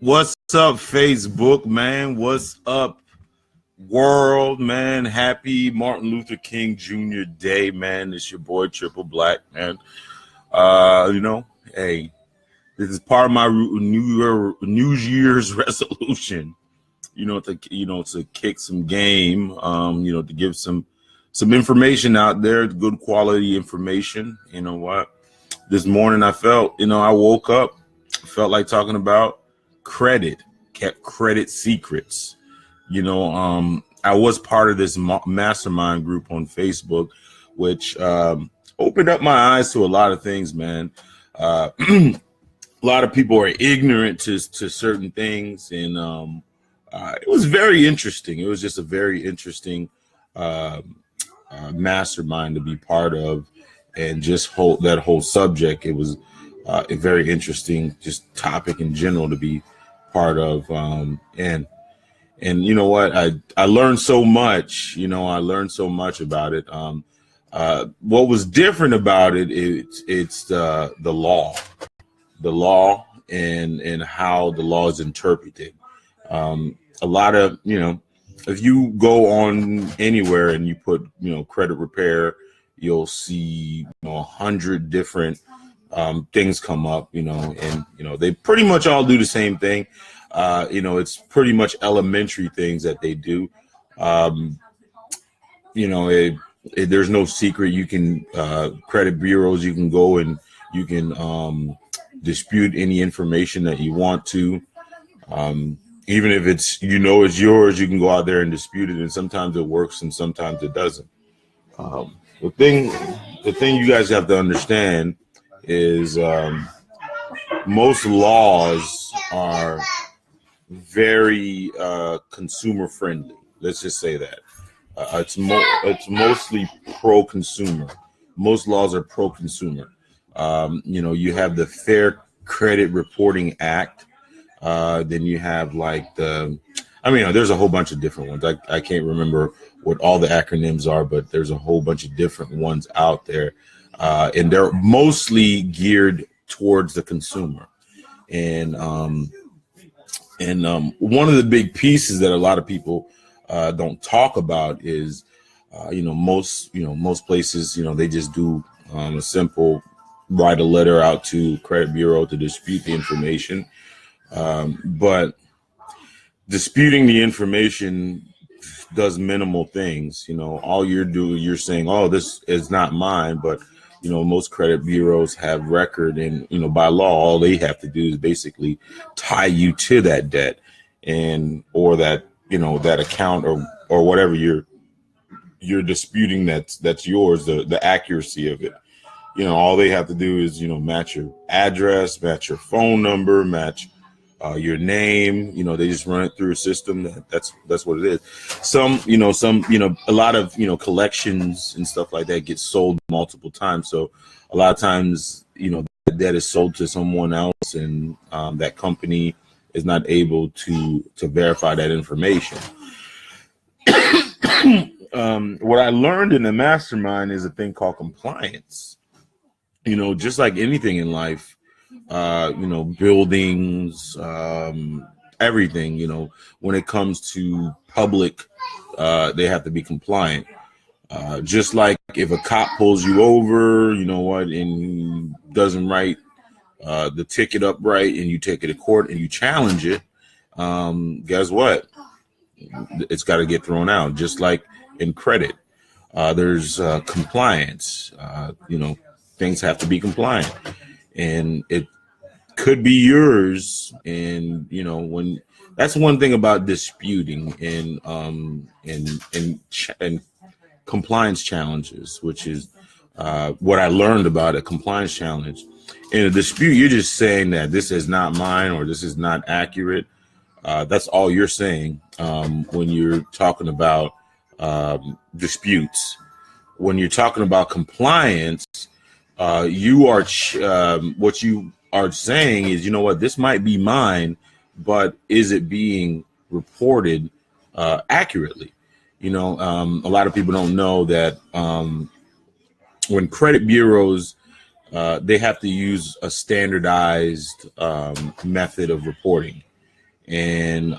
What's up, Facebook, man? What's up, world, man? Happy Martin Luther King Jr. Day, man. It's your boy Triple Black, man. Hey, this is part of my New Year's resolution. To kick some game. To give some information out there, good quality information. You know what? This morning I woke up, felt like talking about kept credit secrets. I was part of this mastermind group on Facebook, which opened up my eyes to a lot of things, man. A lot of people are ignorant to certain things, and it was very interesting. It was just a very interesting mastermind to be part of, and just that whole subject. It was a very interesting just topic in general to be part of, and you know what, I learned so much. I learned so much about it. What was different about it, it's the law and how the law is interpreted. A lot of, if you go on anywhere and you put, credit repair, you'll see 100 different things come up, and they pretty much all do the same thing. It's pretty much elementary things that they do. There's no secret. You can credit bureaus, you can go and you can dispute any information that you want to. Even if it's yours, you can go out there and dispute it, and sometimes it works and sometimes it doesn't. The thing you guys have to understand is most laws are very consumer friendly. Let's just say that. It's mostly pro-consumer. Most laws are pro-consumer. You have the Fair Credit Reporting Act. Then you have there's a whole bunch of different ones. I can't remember what all the acronyms are, but there's a whole bunch of different ones out there. And they're mostly geared towards the consumer. And one of the big pieces that a lot of people don't talk about is, most places, they just do a simple write a letter out to credit bureau to dispute the information. But disputing the information does minimal things. All you're saying, oh, this is not mine. But, most credit bureaus have record, and, by law, all they have to do is basically tie you to that debt or that, that account or whatever you're disputing that's yours, the accuracy of it. All they have to do is, match your address, match your phone number, match your name. They just run it through a system. That's what it is. A lot of, collections and stuff like that get sold multiple times. So a lot of times, that is sold to someone else, and that company is not able to verify that information. What I learned in the mastermind is a thing called compliance. Just like anything in life, buildings, everything, when it comes to public, they have to be compliant. Just like if a cop pulls you over, and he doesn't write the ticket up right, and you take it to court and you challenge it, guess what? It's got to get thrown out. Just like in credit, there's compliance. Things have to be compliant, and it could be yours. And when that's one thing about disputing and compliance challenges, which is what I learned about a compliance challenge. In a dispute, you're just saying that this is not mine or this is not accurate. That's all you're saying when you're talking about disputes. When you're talking about compliance, you are what you are saying is, this might be mine, but is it being reported accurately? A lot of people don't know that when credit bureaus, they have to use a standardized method of reporting. and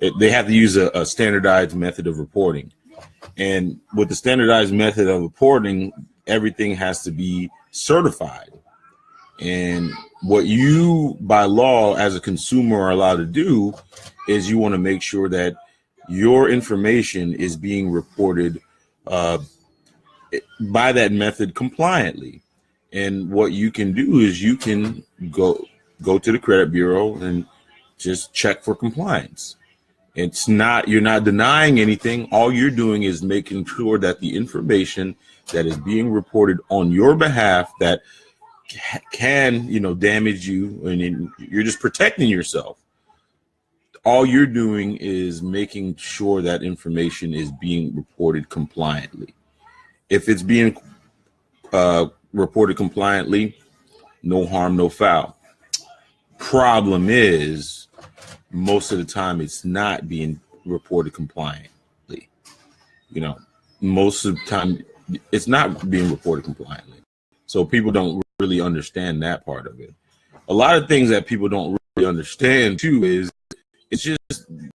they have to use a standardized method of reporting. And with the standardized method of reporting, everything has to be certified. And what you, by law, as a consumer, are allowed to do is you want to make sure that your information is being reported by that method compliantly. And what you can do is you can go to the credit bureau and just check for compliance. You're not denying anything. All you're doing is making sure that the information that is being reported on your behalf that can, damage you, and you're just protecting yourself. All you're doing is making sure that information is being reported compliantly. If it's being reported compliantly, no harm, no foul. Problem is, most of the time it's not being reported compliantly. Most of the time it's not being reported compliantly. So people don't really understand that part of it. A lot of things that people don't really understand too is it's just